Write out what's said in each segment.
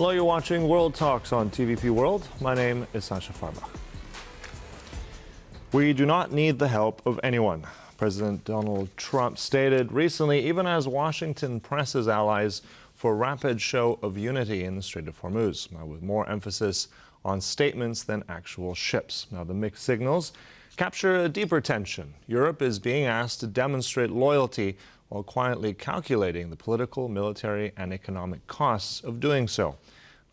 Hello, you're watching World Talks on TVP World. My name is Sascha Fahrbach. We do not need the help of anyone, President Donald Trump stated recently, even as Washington presses allies for a rapid show of unity in the Strait of Hormuz, now with more emphasis on statements than actual ships. Now, the mixed signals capture a deeper tension. Europe is being asked to demonstrate loyalty while quietly calculating the political, military, and economic costs of doing so.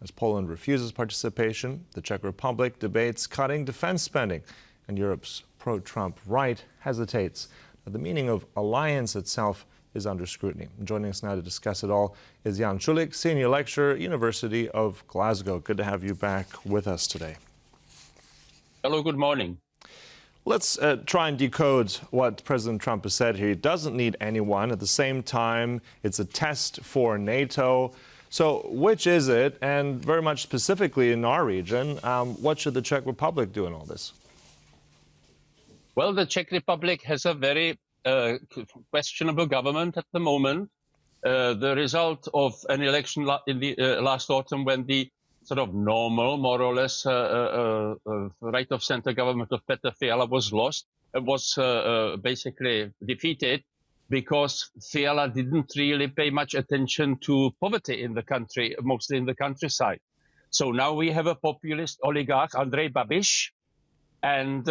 As Poland refuses participation, the Czech Republic debates cutting defense spending, and Europe's pro-Trump right hesitates. Now, the meaning of alliance itself is under scrutiny. Joining us now to discuss it all is Čulík, Senior Lecturer, University of Glasgow. Good to have you back with us today. Hello, good morning. Let's try and decode what President Trump has said here. He doesn't need anyone. At the same time, it's a test for NATO. So which is it? And very much specifically in our region, what should the Czech Republic do in all this? Well, the Czech Republic has a very questionable government at the moment. The result of an election in the last autumn, when the sort of normal, more or less, right-of-center government of Petr Fiala was lost, was basically defeated because Fiala didn't really pay much attention to poverty in the country, mostly in the countryside. So now we have a populist oligarch, Babiš, and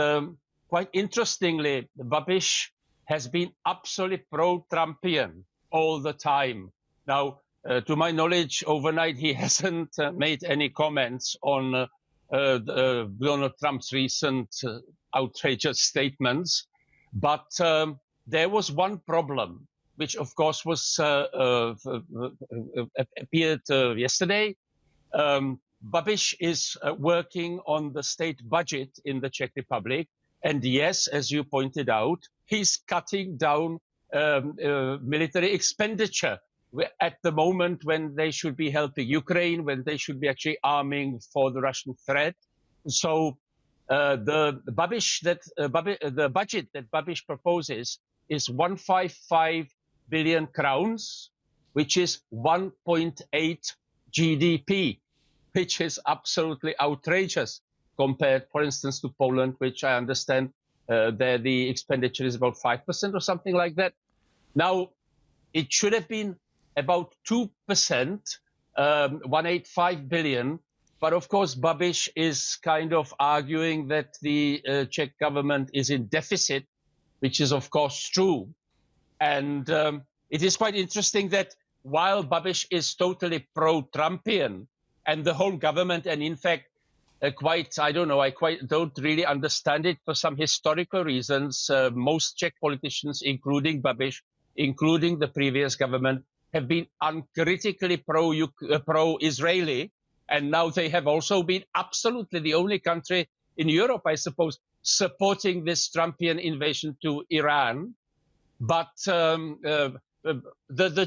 quite interestingly, Babiš has been absolutely pro-Trumpian all the time. Now, to my knowledge, overnight he hasn't made any comments on Donald Trump's recent outrageous statements. But there was one problem, which of course was appeared yesterday. Babiš is working on the state budget in the Czech Republic. And yes, as you pointed out, he's cutting down military expenditure at the moment when they should be helping Ukraine, when they should be actually arming for the Russian threat. So the budget that Babiš proposes is 155 billion crowns, which is 1.8 GDP, which is absolutely outrageous compared, for instance, to Poland, which I understand there the expenditure is about 5% or something like that. Now, it should have been about 2%, 185 billion. But of course, Babiš is kind of arguing that the Czech government is in deficit, which is of course true. And it is quite interesting that while Babiš is totally pro-Trumpian and the whole government, and in fact, I don't really understand it for some historical reasons. Most Czech politicians, including Babiš, including the previous government, have been uncritically pro-Israeli. And now they have also been absolutely the only country in Europe, I suppose, supporting this Trumpian invasion to Iran. But the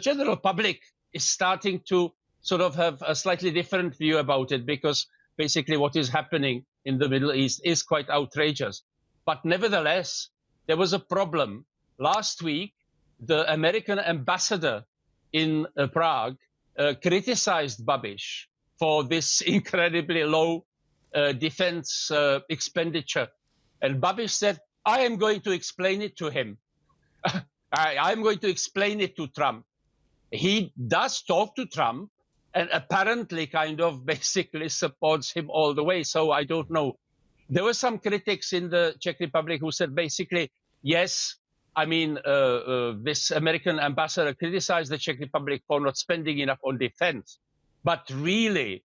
general public is starting to sort of have a slightly different view about it, because basically what is happening in the Middle East is quite outrageous. But nevertheless, there was a problem. Last week, the American ambassador in Prague criticized Babiš for this incredibly low defense expenditure. And Babiš said, I am going to explain it to him. I'm going to explain it to Trump. He does talk to Trump and apparently kind of basically supports him all the way. So I don't know. There were some critics in the Czech Republic who said basically, yes, I mean, this American ambassador criticized the Czech Republic for not spending enough on defense. But really,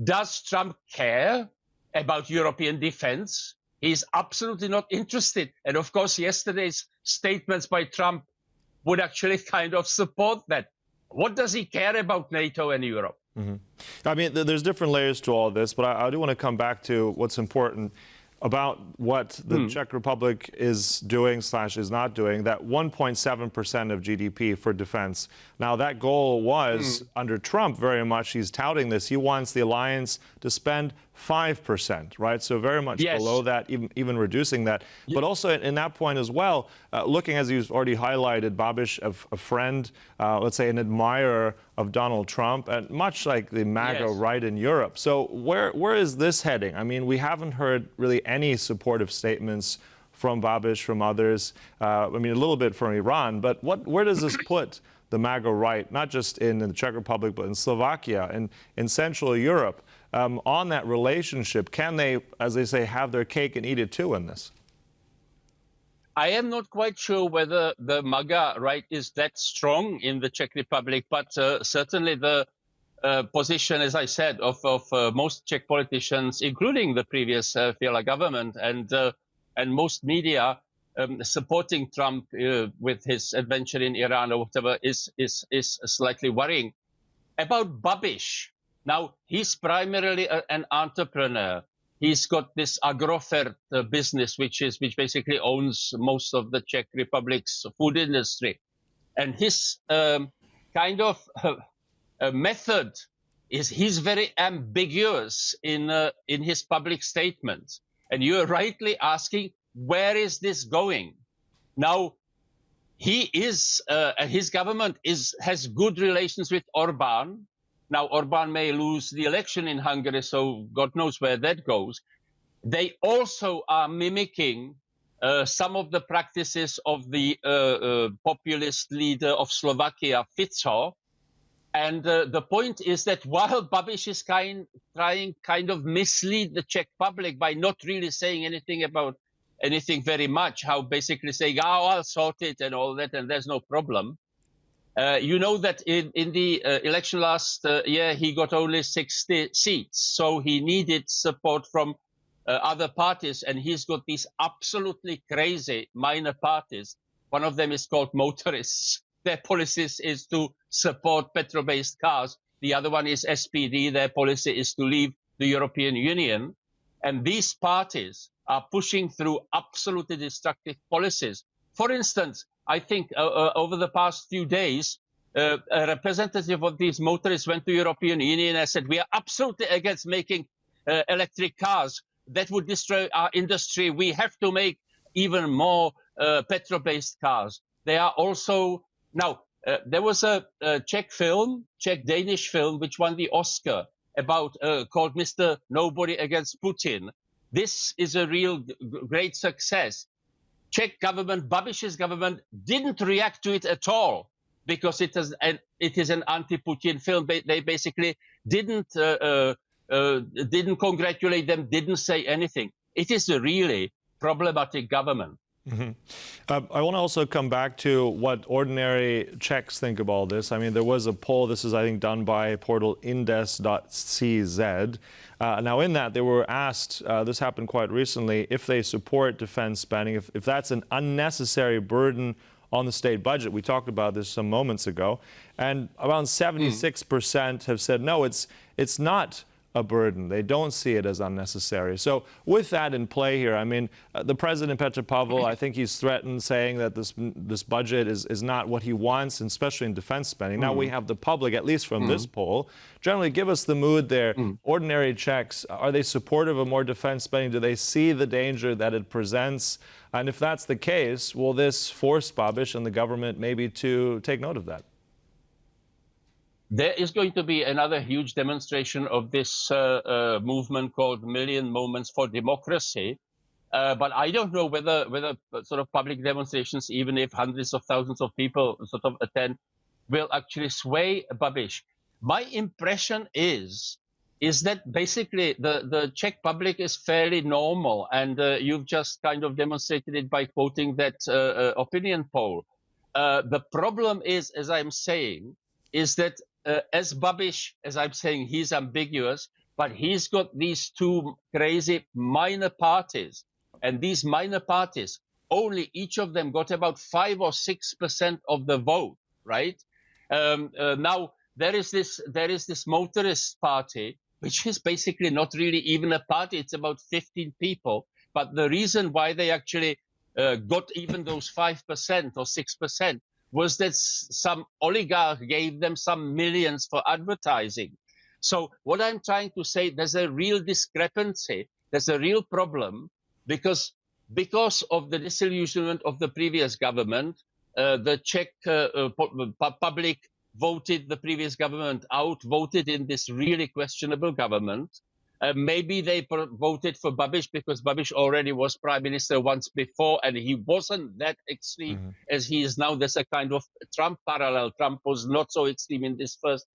does Trump care about European defense? He's absolutely not interested. And of course, yesterday's statements by Trump would actually kind of support that. What does he care about NATO and Europe? Mm-hmm. I mean, there's different layers to all of this, but I do want to come back to what's important about what the Czech Republic is doing / is not doing, that 1.7% of GDP for defense. Now, that goal was, under Trump, very much, he's touting this. He wants the alliance to spend 5%, right? So very much below that, even reducing that. But also in that point as well, looking, as you've already highlighted, Babiš, a friend, let's say an admirer of Donald Trump, and much like the MAGA Yes. right in Europe. So where is this heading? I mean, we haven't heard really any supportive statements from Babiš, from others. I mean, a little bit from Iran, but where does this put the MAGA right, not just in the Czech Republic, but in Slovakia and in Central Europe, on that relationship? Can they, as they say, have their cake and eat it too in this? I am not quite sure whether the MAGA right is that strong in the Czech Republic, but certainly the position, as I said, of most Czech politicians, including the previous Fiala government and most media supporting Trump with his adventure in Iran or whatever is slightly worrying. About Babiš, now he's primarily an entrepreneur. He's got this Agrofert business, which basically owns most of the Czech Republic's food industry, and his kind of method is he's very ambiguous in his public statements. And you're rightly asking, where is this going? Now, he is and his government has good relations with Orban. Now, Orban may lose the election in Hungary, so God knows where that goes. They also are mimicking some of the practices of the populist leader of Slovakia, Fico. And the point is that while Babiš is trying kind of mislead the Czech public by not really saying anything about anything very much, how basically saying, oh, I'll sort it and all that, and there's no problem. You know that in the election last year, he got only 60 seats. So he needed support from other parties. And he's got these absolutely crazy minor parties. One of them is called motorists. Their policy is to support petrol-based cars. The other one is SPD. Their policy is to leave the European Union. And these parties are pushing through absolutely destructive policies. For instance, I think over the past few days, a representative of these motorists went to European Union and said, we are absolutely against making electric cars. That would destroy our industry. We have to make even more petrol-based cars. They are also... Now, there was a Czech-Danish film, which won the Oscar about called Mr. Nobody Against Putin. This is a real great success. Czech government, Babiš's government, didn't react to it at all because it is an anti-Putin film. They basically didn't congratulate them, didn't say anything. It is a really problematic government. Mm-hmm. I want to also come back to what ordinary Czechs think of all this. I mean, there was a poll, this is, I think, done by portal indes.cz. Now, in that, they were asked, this happened quite recently, if they support defense spending, if that's an unnecessary burden on the state budget. We talked about this some moments ago. And around 76% have said, no, it's not a burden. They don't see it as unnecessary. So with that in play here, I mean, the president, Petr Pavel, I think he's threatened saying that this budget is not what he wants, and especially in defense spending. Now we have the public, at least from this poll. Generally, give us the mood there. Ordinary Czechs, are they supportive of more defense spending? Do they see the danger that it presents? And if that's the case, will this force Babiš and the government maybe to take note of that? There is going to be another huge demonstration of this movement called Million Moments for Democracy. But I don't know whether sort of public demonstrations, even if hundreds of thousands of people sort of attend, will actually sway Babiš. My impression is that basically the Czech public is fairly normal. And you've just kind of demonstrated it by quoting that opinion poll. The problem is, as I'm saying, is that as Babiš, as I'm saying, he's ambiguous, but he's got these two crazy minor parties. And these minor parties, only each of them got about 5 or 6% of the vote, right? Now, there is this motorist party, which is basically not really even a party. It's about 15 people. But the reason why they actually got even those 5% or 6% was that some oligarch gave them some millions for advertising. So what I'm trying to say, there's a real discrepancy. There's a real problem because of the disillusionment of the previous government, the Czech public voted the previous government out, voted in this really questionable government. Maybe they voted for Babiš because Babiš already was prime minister once before, and he wasn't that extreme as he is now. There's a kind of Trump parallel. Trump was not so extreme in this first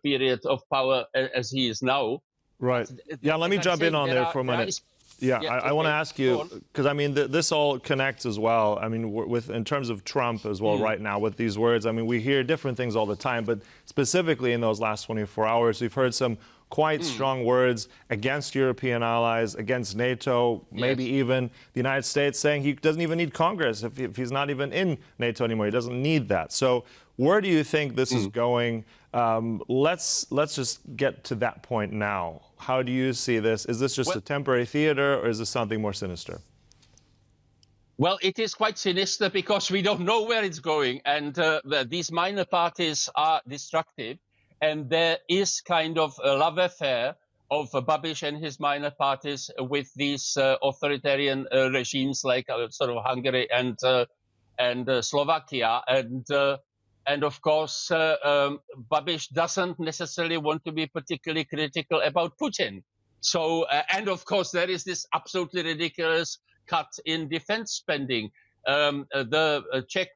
period of power as he is now. Right. Yeah, let me jump in on there for a minute. Yeah, I want to ask you, because I mean, this all connects as well. I mean, in terms of Trump as well right now with these words. I mean, we hear different things all the time, but specifically in those last 24 hours, we've heard some quite strong words against European allies, against NATO, maybe even the United States, saying he doesn't even need Congress if he's not even in NATO anymore. He doesn't need that. So where do you think this is going? Let's just get to that point now. How do you see this? Is this just a temporary theater, or is this something more sinister? Well, it is quite sinister because we don't know where it's going, and these minor parties are destructive, and there is kind of a love affair of Babiš and his minor parties with these authoritarian regimes like sort of Hungary and Slovakia, and of course, Babiš doesn't necessarily want to be particularly critical about Putin. So, and of course, there is this absolutely ridiculous cut in defense spending. The Czech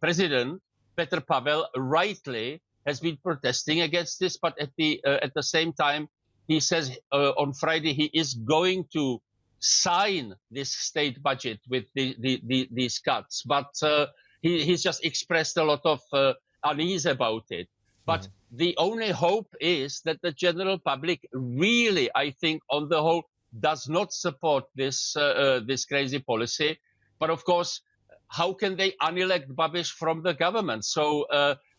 president, Petr Pavel, rightly has been protesting against this, but at the same time, he says on Friday he is going to sign this state budget with these cuts. But he's just expressed a lot of unease about it. But the only hope is that the general public really, I think, on the whole, does not support this this crazy policy. But of course, how can they unelect Babiš from the government? So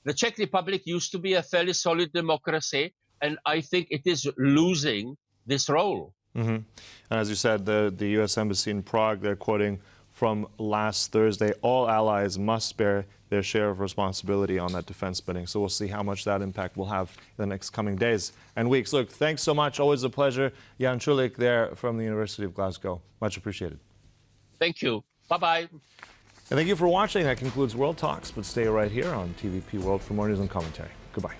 the Czech Republic used to be a fairly solid democracy, and I think it is losing this role. And as you said, the U.S. Embassy in Prague, they're quoting from last Thursday, all allies must bear their share of responsibility on that defense spending. So we'll see how much that impact will have in the next coming days and weeks. Look, thanks so much. Always a pleasure. Jan Čulík there from the University of Glasgow. Much appreciated. Thank you. Bye-bye. And thank you for watching. That concludes World Talks, but stay right here on TVP World for more news and commentary. Goodbye.